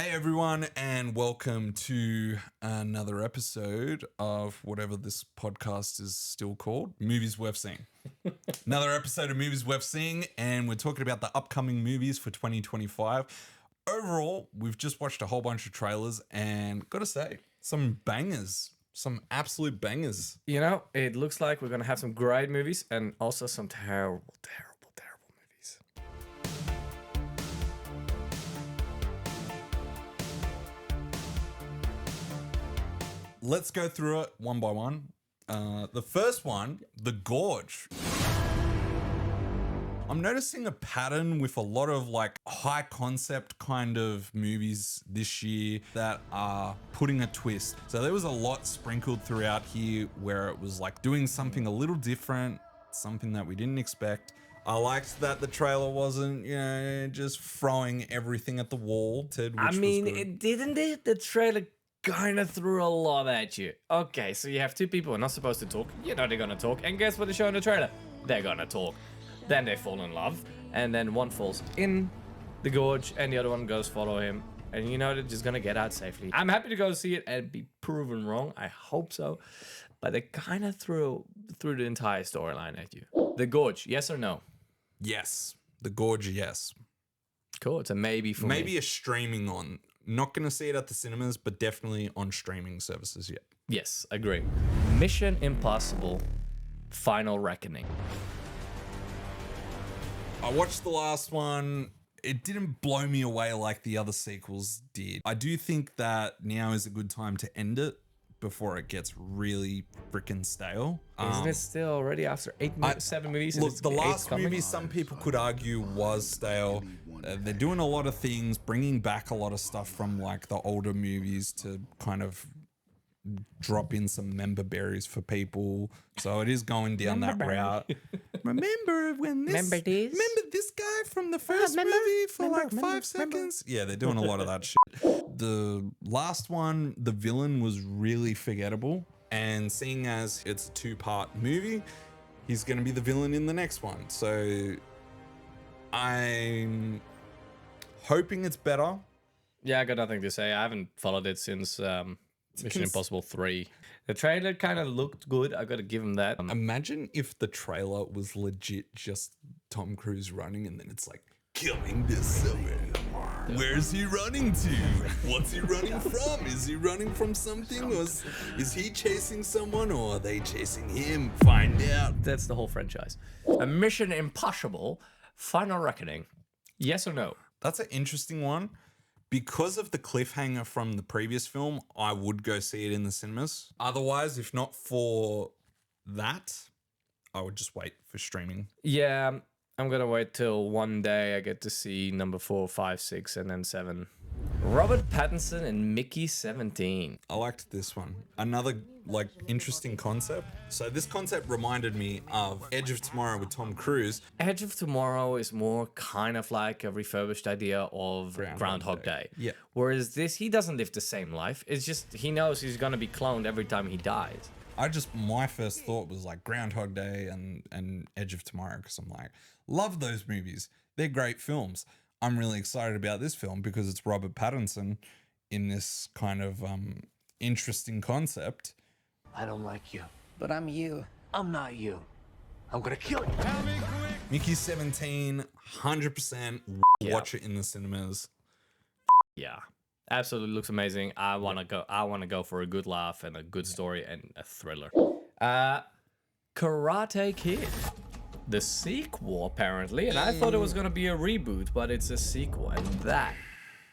Hey everyone, and welcome to another episode of whatever this podcast is still called, Movies Worth Seeing. Another episode of Movies Worth Seeing, and we're talking about the upcoming movies for 2025. Overall, we've just watched a whole bunch of trailers, and gotta say, some bangers, some absolute bangers. You know, it looks like we're going to have some great movies and also some terrible movies. Let's go through it one by one. The first one, The Gorge. I'm noticing a pattern with a lot of like high concept kind of movies this year that are putting a twist. So there was a lot sprinkled throughout here where it was like doing something a little different, something that we didn't expect. I liked that the trailer wasn't, just throwing everything at the wall. Ted, which I mean, was good. it didn't it? The trailer kind of threw a lot at you. Okay, so you have two people who are not supposed to talk. You know they're going to talk. And guess what they show in the trailer? They're going to talk. Then they fall in love. And then one falls in the gorge and the other one goes follow him. And you know they're just going to get out safely. I'm happy to go see it and be proven wrong. I hope so. But they kind of threw the entire storyline at you. The gorge, yes or no? Yes. The Gorge, yes. Cool, it's a maybe for me. Maybe a streaming on. Not going to see it at the cinemas, but definitely on streaming services yet. Yes, agree. Mission Impossible Final Reckoning. I watched the last one. It didn't blow me away like the other sequels did. I do think that now is a good time to end it before it gets really freaking stale. Isn't it still already after 7 movies? and Look, it's the eighth last coming? movie, some people could argue was stale. They're doing a lot of things, bringing back a lot of stuff from like the older movies to kind of drop in some member berries for people. So it is going down that route. Remember when this? Remember this? Remember this guy from the first movie for like 5 seconds? Yeah, they're doing a lot of that shit. The last one, the villain was really forgettable. And seeing as it's a 2-part movie, he's going to be the villain in the next one. So I'm hoping it's better. Yeah, I got nothing to say. I haven't followed it since Mission Impossible 3. The trailer kind of looked good. I got to give him that. Imagine if the trailer was legit just Tom Cruise running and then it's like, coming this summer. Where's he running to? What's he running from? Is he running from something? Or is he chasing someone or are they chasing him? Find out. That's the whole franchise. A Mission Impossible Final Reckoning. Yes or no? That's an interesting one. Because of the cliffhanger from the previous film, I would go see it in the cinemas. Otherwise, if not for that, I would just wait for streaming. Yeah, I'm going to wait till one day I get to see number 4, 5, 6, and then 7. Robert Pattinson and Mickey 17. I liked this one. Another like interesting concept. So this concept reminded me of Edge of Tomorrow with Tom Cruise. Edge of Tomorrow is more kind of like a refurbished idea of Groundhog Day. Yeah. Whereas this, he doesn't live the same life. It's just he knows he's going to be cloned every time he dies. My first thought was like Groundhog Day and Edge of Tomorrow because I'm like, love those movies. They're great films. I'm really excited about this film because it's Robert Pattinson in this kind of interesting concept. I don't like you, but I'm you. I'm not you. I'm gonna kill you. Mickey 17, 100% watch it in the cinemas. Yeah. Absolutely looks amazing. I want to go for a good laugh and a good story and a thriller. Karate Kid. The sequel, apparently. And I thought it was going to be a reboot, but it's a sequel. And that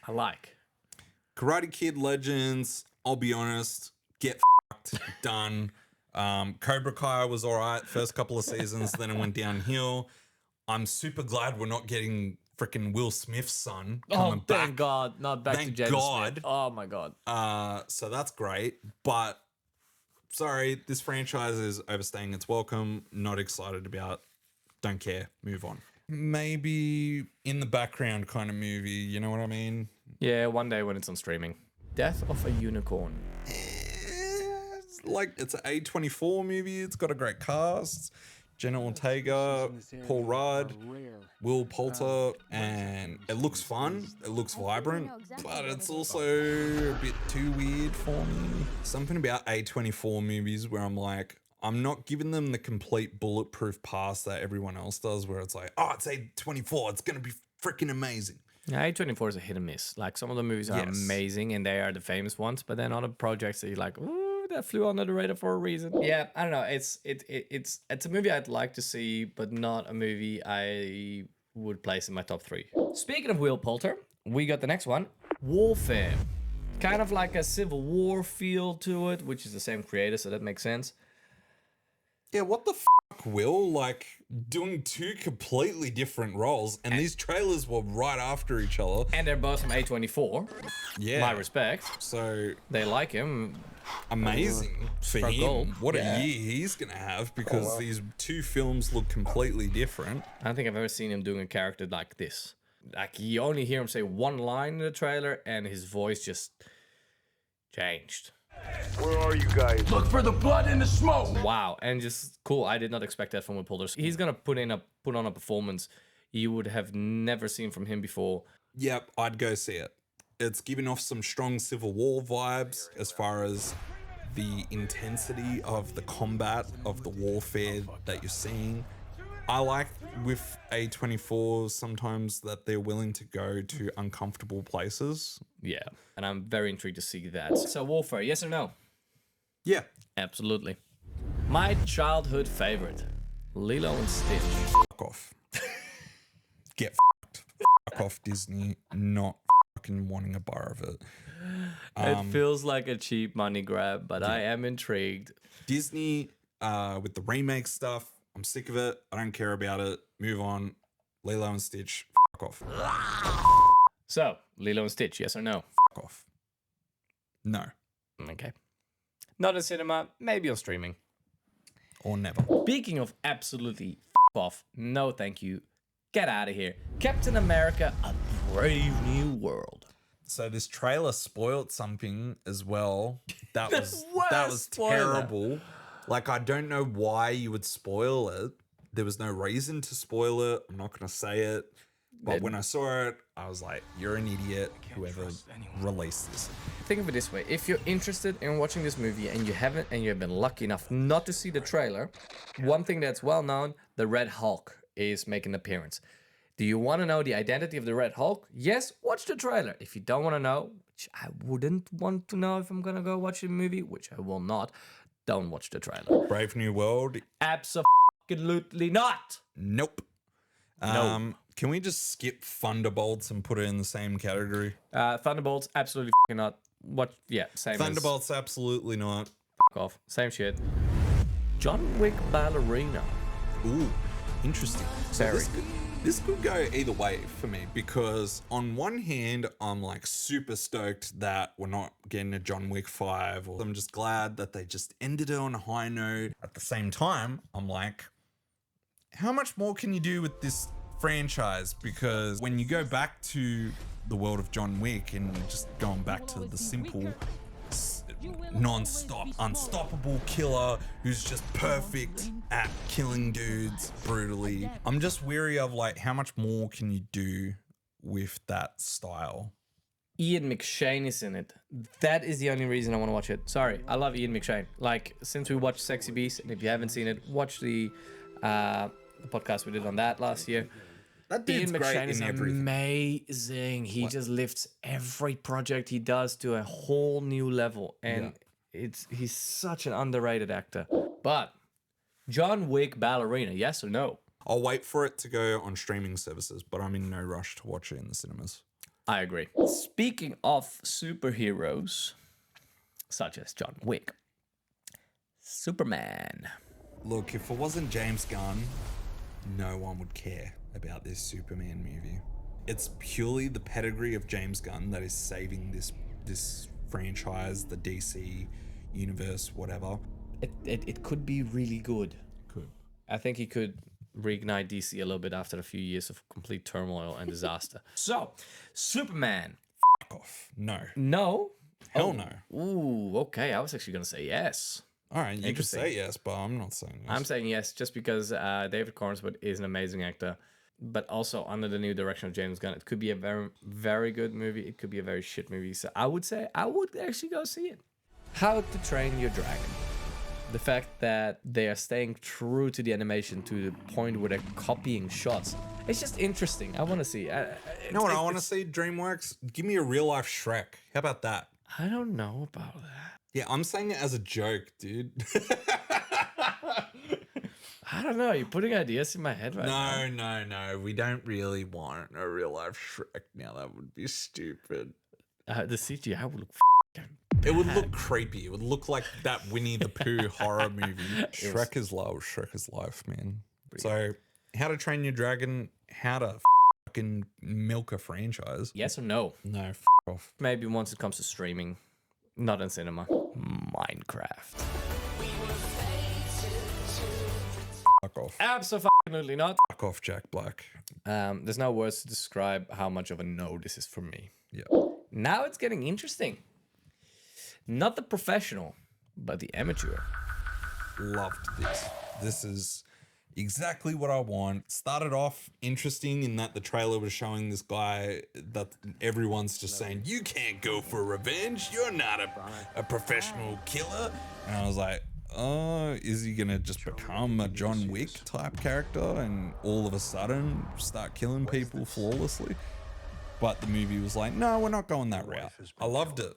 I like. Karate Kid Legends, I'll be honest, get fucked, done. Cobra Kai was all right first couple of seasons, then it went downhill. I'm super glad we're not getting freaking Will Smith's son coming back. Thank God. Not back Thank to Jaden God. Smith. Oh, my God. So that's great. But, sorry, this franchise is overstaying its welcome. Not excited about. Don't care. Move on. Maybe in the background kind of movie. You know what I mean? Yeah, one day when it's on streaming. Death of a Unicorn. It's an A24 movie. It's got a great cast. Jenna Ortega, Paul Rudd, Will Poulter, and it looks fun, it looks vibrant, but it's also a bit too weird for me. Something about A24 movies where I'm like, I'm not giving them the complete bulletproof pass that everyone else does, where it's like, oh, it's A24, it's gonna be freaking amazing. Yeah, A24 is a hit and miss. Like some of the movies are Yes. amazing and they are the famous ones, but then other projects that you're like, ooh, that flew under the radar for a reason. Yeah, I don't know. It's a movie I'd like to see, but not a movie I would place in my top 3. Speaking of Will Poulter, we got the next one, Warfare. Kind of like a Civil War feel to it, which is the same creator, so that makes sense. Yeah, what the Will? Like, doing 2 completely different roles, and these trailers were right after each other. And they're both from A24. Yeah. My respect. So, They like him. amazing for struck him. gold. What a Yeah. year he's going to have, because these 2 films look completely different. I don't think I've ever seen him doing a character like this. Like, you only hear him say one line in the trailer, and his voice just changed. Where are you guys? Look for the blood in the smoke. Wow, and just cool. I did not expect that from Will Poulter. He's gonna put on a performance you would have never seen from him before. Yep, I'd go see it. It's giving off some strong Civil War vibes as far as the intensity of the combat, of the warfare that you're seeing. I like with A24 sometimes that they're willing to go to uncomfortable places. Yeah, and I'm very intrigued to see that. So Warfare, yes or no? Yeah. Absolutely. My childhood favorite, Lilo and Stitch. Fuck off. Get fucked. Fuck off, Disney. Not fucking wanting a bar of it. It feels like a cheap money grab, but I am intrigued. Disney, with the remake stuff, I'm sick of it. I don't care about it. Move on. Lilo and Stitch. Fuck off. So, Lilo and Stitch, yes or no? Fuck off. No. Okay. Not in cinema, maybe on streaming. Or never. Speaking of absolutely off, no thank you. Get out of here. Captain America, A Brave New World. So this trailer spoiled something as well. That was worst spoiler. terrible. Like, I don't know why you would spoil it. There was no reason to spoil it. I'm not gonna say it. But when I saw it, I was like, you're an idiot, whoever released this. Think of it this way. If you're interested in watching this movie and you have been lucky enough not to see the trailer, one thing that's well known, the Red Hulk is making an appearance. Do you want to know the identity of the Red Hulk? Yes, watch the trailer. If you don't want to know, which I wouldn't want to know if I'm going to go watch the movie, which I will not, don't watch the trailer. Brave New World? Absolutely not. Nope. No. Can we just skip Thunderbolts and put it in the same category? Thunderbolts, absolutely not. What? Yeah, same as Thunderbolts, absolutely not. off. Same shit. John Wick Ballerina. Ooh, interesting. So Very. this could go either way for me, because on one hand, I'm like super stoked that we're not getting a John Wick 5, or I'm just glad that they just ended it on a high note. At the same time, I'm like, how much more can you do with this franchise? Because when you go back to the world of John Wick and just going back to the simple non-stop unstoppable killer who's just perfect at killing dudes brutally, I'm just weary of like, how much more can you do with that style? Ian McShane is in it. That is the only reason I want to watch it. Sorry, I love Ian McShane. Like, since we watched Sexy Beast, and if you haven't seen it, watch the podcast we did on that last year. That Ian dude's great McShane is in everything. amazing. He just lifts every project he does to a whole new level, and he's such an underrated actor. But John Wick Ballerina, yes or no? I'll wait for it to go on streaming services, but I'm in no rush to watch it in the cinemas. I agree. Speaking of superheroes, such as John Wick, Superman. Look, if it wasn't James Gunn, no one would care about this Superman movie. It's purely the pedigree of James Gunn that is saving this franchise, the DC universe, whatever. It could be really good. Could. I think he could reignite DC a little bit after a few years of complete turmoil and disaster. So, Superman. Fuck off. No. No. Hell no. Ooh, okay. I was actually going to say yes. All right, you can Interesting. say yes, but I'm not saying yes. I'm saying yes just because David Cornswood is an amazing actor, but also under the new direction of James Gunn, it could be a very, very good movie. It could be a very shit movie. So I would say I would actually go see it. How to Train Your Dragon. The fact that they are staying true to the animation to the point where they're copying shots. It's just interesting. I want to see. You know what I want to see? DreamWorks, give me a real life Shrek. How about that? I don't know about that. Yeah, I'm saying it as a joke, dude. I don't know. You're putting ideas in my head right now. No. We don't really want a real life Shrek now. That would be stupid. The CGI would look It would look creepy. It would look like that Winnie the Pooh horror movie. Shrek is love. Shrek is life, man. So, How to Train Your Dragon, how to fucking milk a franchise. Yes or no? No, off. Maybe once it comes to streaming, not in cinema. Minecraft. Fuck off. Absolutely not. Fuck off, Jack Black. There's no words to describe how much of a no this is for me. Yeah. Now it's getting interesting. Not the professional, but the amateur. Loved this. This is exactly what I want. Started off interesting in that the trailer was showing this guy that everyone's just saying, you can't go for revenge. You're not a professional killer. And I was like, oh, is he going to just become a John Wick type character and all of a sudden start killing people flawlessly? But the movie was like, no, we're not going that route. I loved it.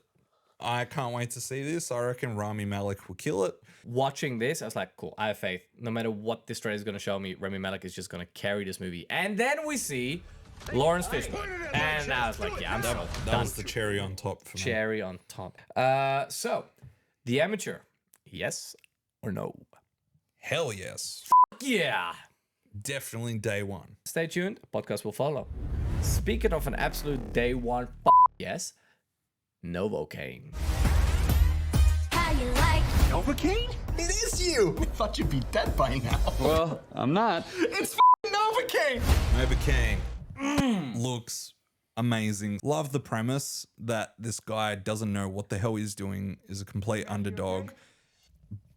I can't wait to see this. I reckon Rami Malek will kill it. Watching this, I was like, cool, I have faith. No matter what this trailer is going to show me, Rami Malek is just going to carry this movie. And then we see Lawrence Fishburne. And I was like, yeah, I'm sold. That was the cherry on top for me. Cherry on top. So, The Amateur, yes or no? Hell yes. Yeah. Definitely day one. Stay tuned. Podcast will follow. Speaking of an absolute day one, yes, Novocaine. How you like Novocaine? It is you! I thought you'd be dead by now. Well, I'm not. It's Novocaine! Novocaine looks amazing. Love the premise that this guy doesn't know what the hell he's doing, is a complete underdog,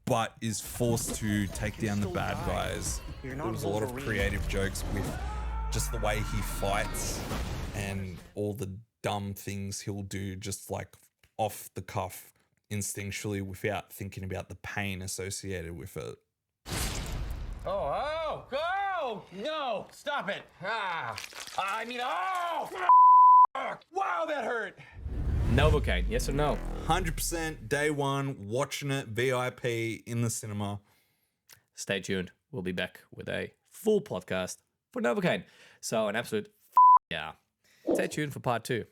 but is forced to take down the bad guys. There was a lot of creative jokes with just the way he fights and all the dumb things he'll do just like off the cuff instinctually without thinking about the pain associated with it. Oh, no, stop it. Wow, that hurt. Novocaine, yes or no? 100% day one, watching it, VIP in the cinema. Stay tuned. We'll be back with a full podcast for Novocaine. So an absolute yeah. Stay tuned for part 2.